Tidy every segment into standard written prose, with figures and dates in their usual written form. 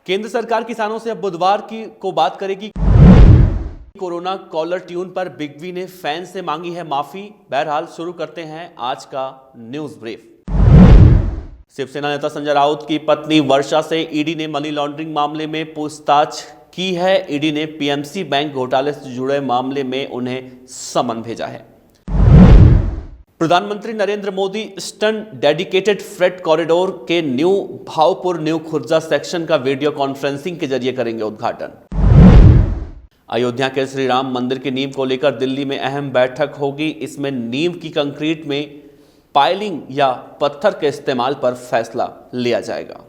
केंद्र सरकार किसानों से अब बुधवार को बात करेगी। कोरोना कॉलर ट्यून पर बिग बी ने फैन से मांगी है माफी। बहरहाल शुरू करते हैं आज का न्यूज ब्रीफ। शिवसेना नेता संजय राउत की पत्नी वर्षा से ईडी ने मनी लॉन्ड्रिंग मामले में पूछताछ की है। ईडी ने पीएमसी बैंक घोटाले से जुड़े मामले में उन्हें समन भेजा है। प्रधानमंत्री Narendra Modi eastern dedicated freight corridor के new Bhaupur new Khurja section का वीडियो कॉन्फ्रेंसिंग के जरिए करेंगे उद्घाटन। अयोध्या के श्री राम मंदिर की नींव को लेकर दिल्ली में अहम बैठक होगी। इसमें नींव की कंक्रीट में पाइलिंग या पत्थर के इस्तेमाल पर फैसला लिया जाएगा।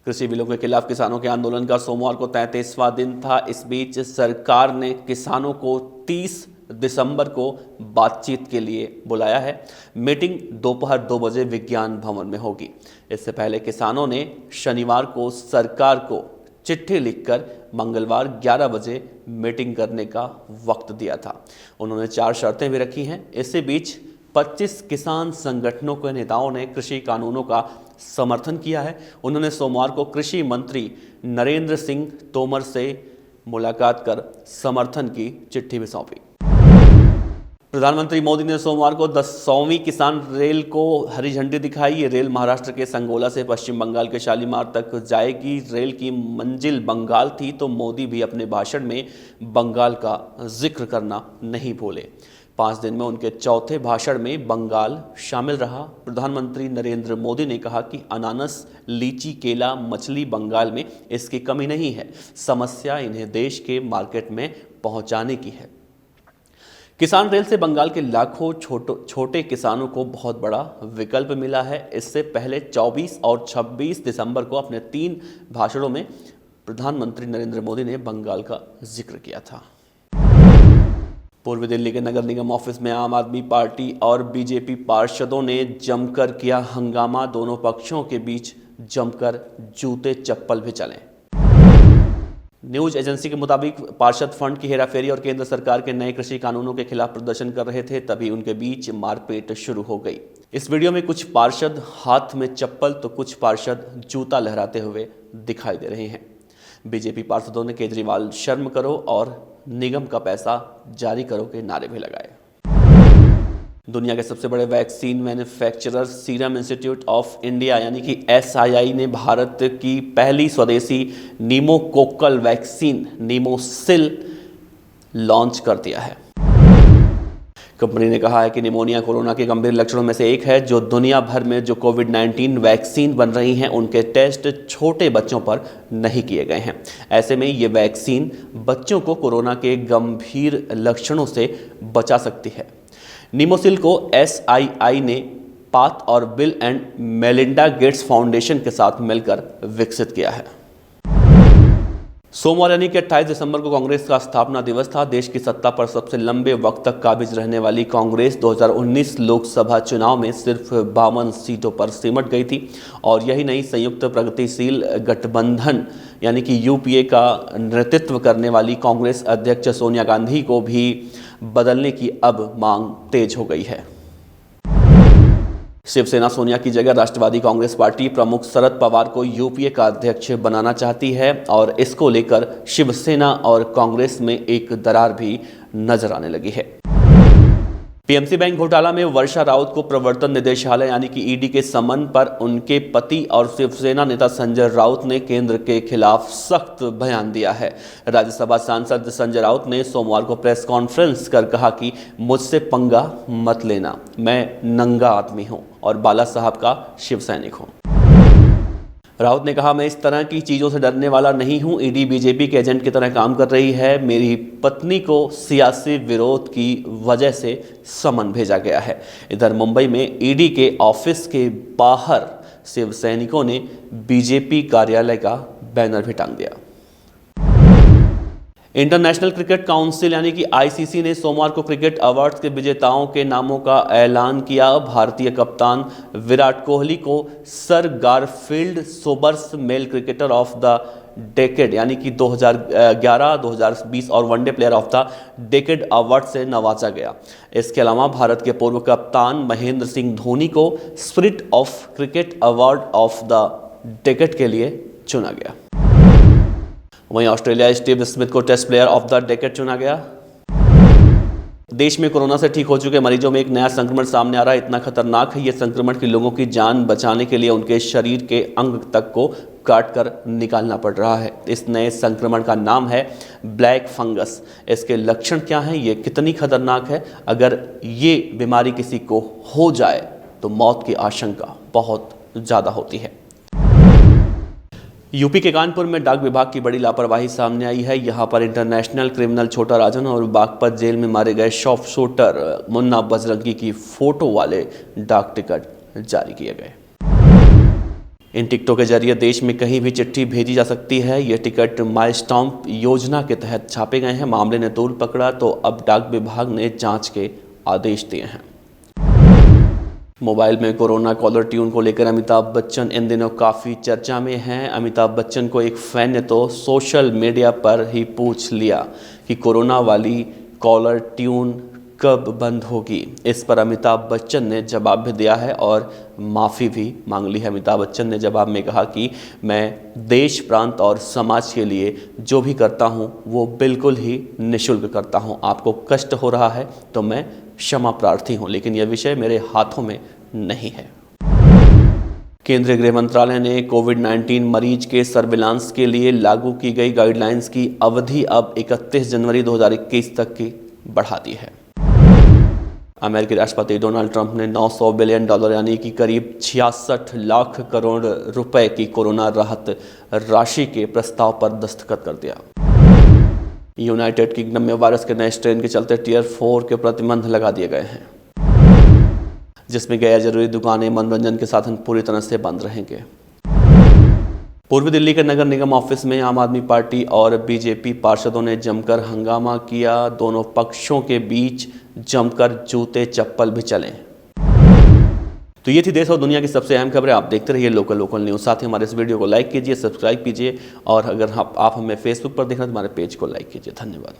कृषि बिलों के खिलाफ किसानों के आंदोलन का सोमवार को 33वां दिन था। इस बीच सरकार ने किसानों को 30 दिसंबर को बातचीत के लिए बुलाया है। मीटिंग दोपहर 2 बजे विज्ञान भवन में होगी। इससे पहले किसानों ने शनिवार को सरकार को चिट्ठी लिखकर मंगलवार 11 बजे मीटिंग करने का वक्त दिया था। उन्होंने 4 शर्तें भी रखी हैं। इसी बीच 25 किसान संगठनों के नेताओं ने कृषि कानूनों का समर्थन किया है। उन्होंने सोमवार को कृषि मंत्री नरेंद्र सिंह तोमर से मुलाकात कर समर्थन की चिट्ठी भी सौंपी। प्रधानमंत्री मोदी ने सोमवार को 10वीं किसान रेल को हरी झंडी दिखाई। ये रेल महाराष्ट्र के संगोला से पश्चिम बंगाल के शालीमार तक जाएगी। रेल की मंजिल बंगाल थी तो मोदी भी अपने भाषण में बंगाल का जिक्र करना नहीं भूले। 5 दिन में उनके चौथे भाषण में बंगाल शामिल रहा। प्रधानमंत्री नरेंद्र मोदी ने कहा कि अनानास, लीची, केला, मछली बंगाल में इसकी कमी नहीं है। समस्या इन्हें देश के मार्केट में पहुंचाने की है। किसान रेल से बंगाल के लाखों छोटे किसानों को बहुत बड़ा विकल्प मिला है। इससे पहले 24 और 26 दिसंबर को अपने 3 भाषणों में प्रधानमंत्री नरेंद्र मोदी ने बंगाल का जिक्र किया था। पूर्वी दिल्ली के नगर निगम ऑफिस में आम आदमी पार्टी और बीजेपी पार्षदों ने जमकर किया हंगामा। दोनों पक्षों के बीच जमकर जूते चप्पल भी चले। न्यूज एजेंसी के मुताबिक पार्षद फंड की हेराफेरी और केंद्र सरकार के नए कृषि कानूनों के खिलाफ प्रदर्शन कर रहे थे, तभी उनके बीच मारपीट शुरू हो गई। इस वीडियो में कुछ पार्षद हाथ में चप्पल तो कुछ पार्षद जूता लहराते हुए दिखाई दे रहे हैं। बीजेपी पार्षदों ने केजरीवाल शर्म करो और निगम का पैसा जारी करो के नारे भी लगाए। दुनिया के सबसे बड़े vaccine manufacturer serum institute of India यानी कि SII ने भारत की पहली स्वदेशी नीमोकोकल वैक्सीन नीमोसिल लॉन्च कर दिया है। कंपनी ने कहा है कि निमोनिया कोरोना के गंभीर लक्षणों में से एक है। जो दुनिया भर में जो कोविड-19 वैक्सीन बन रही हैं उनके टेस्ट छोटे बच्चों पर नहीं किए गए हैं। ऐसे में ये वैक्सीन बच्चों को कोरोना के गंभीर लक्षणों से बचा सकती है। नीमोसिल को SII ने पाथ और bill and Melinda Gates foundation के साथ मिलकर विकसित किया है। सोमवार यानी कि 28 दिसंबर को कांग्रेस का स्थापना दिवस था। देश की सत्ता पर सबसे लंबे वक्त तक काबिज रहने वाली कांग्रेस 2019 लोकसभा चुनाव में सिर्फ 52 सीटों पर सिमट गई थी और यही नहीं, संयुक्त प्रगतिशील गठबंधन यानी कि UPA का नेतृत्व करने वाली कांग्रेस अध्यक्ष सोनिया गांधी को भी बदलने की अब मांग तेज हो गई है। शिवसेना सोनिया की जगह राष्ट्रवादी कांग्रेस पार्टी प्रमुख शरद पवार को UPA का अध्यक्ष बनाना चाहती है और इसको लेकर शिवसेना और कांग्रेस में एक दरार भी नजर आने लगी है। पीएमसी बैंक घोटाला में वर्षा राउत को प्रवर्तन निदेशालय यानी कि ED के समन पर उनके पति और शिवसेना नेता संजय राउत ने केंद्र के खिलाफ सख्त बयान दिया है। राज्यसभा सांसद संजय राउत ने सोमवार को प्रेस कॉन्फ्रेंस कर कहा कि मुझसे पंगा मत लेना, मैं नंगा आदमी हूं और बाला साहब का शिव सैनिक हूं। राउत ने कहा, मैं इस तरह की चीज़ों से डरने वाला नहीं हूं। ED बीजेपी के एजेंट की तरह काम कर रही है। मेरी पत्नी को सियासी विरोध की वजह से समन भेजा गया है। इधर मुंबई में ED के ऑफिस के बाहर शिव सैनिकों ने बीजेपी कार्यालय का बैनर भी टांग दिया। इंटरनेशनल क्रिकेट काउंसिल यानी कि ICC ने सोमवार को क्रिकेट अवार्ड्स के विजेताओं के नामों का ऐलान किया। भारतीय कप्तान विराट कोहली को sir Garfield Sobers male cricketer of the decade यानी कि 2011, 2020 और one day player of the decade award से नवाजा गया। इसके अलावा भारत के पूर्व कप्तान महेंद्र सिंह धोनी को spirit of cricket award of the decade के लिए चुना गया। वहीं ऑस्ट्रेलिया स्टीव स्मिथ को test player of the decade चुना गया। देश में कोरोना से ठीक हो चुके मरीजों में एक नया संक्रमण सामने आ रहा है। इतना खतरनाक है ये संक्रमण कि लोगों की जान बचाने के लिए उनके शरीर के अंग तक को काट कर निकालना पड़ रहा है। इस नए संक्रमण का नाम है ब्लैक फंगस। इसके लक्षण क्या हैं, ये कितनी खतरनाक है? अगर ये बीमारी किसी को हो जाए तो मौत की आशंका बहुत ज़्यादा होती है। यूपी के कानपुर में डाक विभाग की बड़ी लापरवाही सामने आई है। यहाँ पर इंटरनेशनल क्रिमिनल छोटा राजन और बागपत जेल में मारे गए शॉप शूटर मुन्ना बजरंगी की फोटो वाले डाक टिकट जारी किए गए। इन टिकटों के जरिए देश में कहीं भी चिट्ठी भेजी जा सकती है। ये टिकट माइलस्टॉम्प योजना के तहत छापे गए हैं। मामले ने तूल पकड़ा तो अब डाक विभाग ने जांच के आदेश दिए हैं। मोबाइल में कोरोना कॉलर ट्यून को लेकर अमिताभ बच्चन इन दिनों काफ़ी चर्चा में हैं। अमिताभ बच्चन को एक फ़ैन ने तो सोशल मीडिया पर ही पूछ लिया कि कोरोना वाली कॉलर ट्यून कब बंद होगी। इस पर अमिताभ बच्चन ने जवाब भी दिया है और माफ़ी भी मांग ली है। अमिताभ बच्चन ने जवाब में कहा कि मैं देश, प्रांत और समाज के लिए जो भी करता हूं वो बिल्कुल ही निःशुल्क करता हूं। आपको कष्ट हो रहा है तो मैं क्षमा प्रार्थी हूं, लेकिन यह विषय मेरे हाथों में नहीं है। केंद्रीय गृह मंत्रालय ने कोविड-19 मरीज के सर्विलांस के लिए लागू की गई गाइडलाइंस की अवधि अब 31 जनवरी 2021 तक की बढ़ा दी है। अमेरिकी राष्ट्रपति डोनाल्ड ट्रंप ने $900 बिलियन यानी कि करीब 66 लाख करोड़ रुपए की कोरोना राहत राशि के प्रस्ताव पर दस्तखत कर दिया। यूनाइटेड किंगडम में वायरस के नए स्ट्रेन के चलते टियर 4 के प्रतिबंध लगा दिए गए हैं, जिसमें गैर जरूरी दुकानें, मनोरंजन के साधन पूरी तरह से बंद रहेंगे। पूर्वी दिल्ली के नगर निगम ऑफिस में आम आदमी पार्टी और बीजेपी पार्षदों ने जमकर हंगामा किया। दोनों पक्षों के बीच जमकर जूते चप्पल भी चले। तो ये थी देश और दुनिया की सबसे अहम खबरें। आप देखते रहिए लोकल न्यूज़। साथ ही हमारे इस वीडियो को लाइक कीजिए, सब्सक्राइब कीजिए और अगर आप हमें फेसबुक पर देख रहे हैं तो हमारे पेज को लाइक कीजिए। धन्यवाद।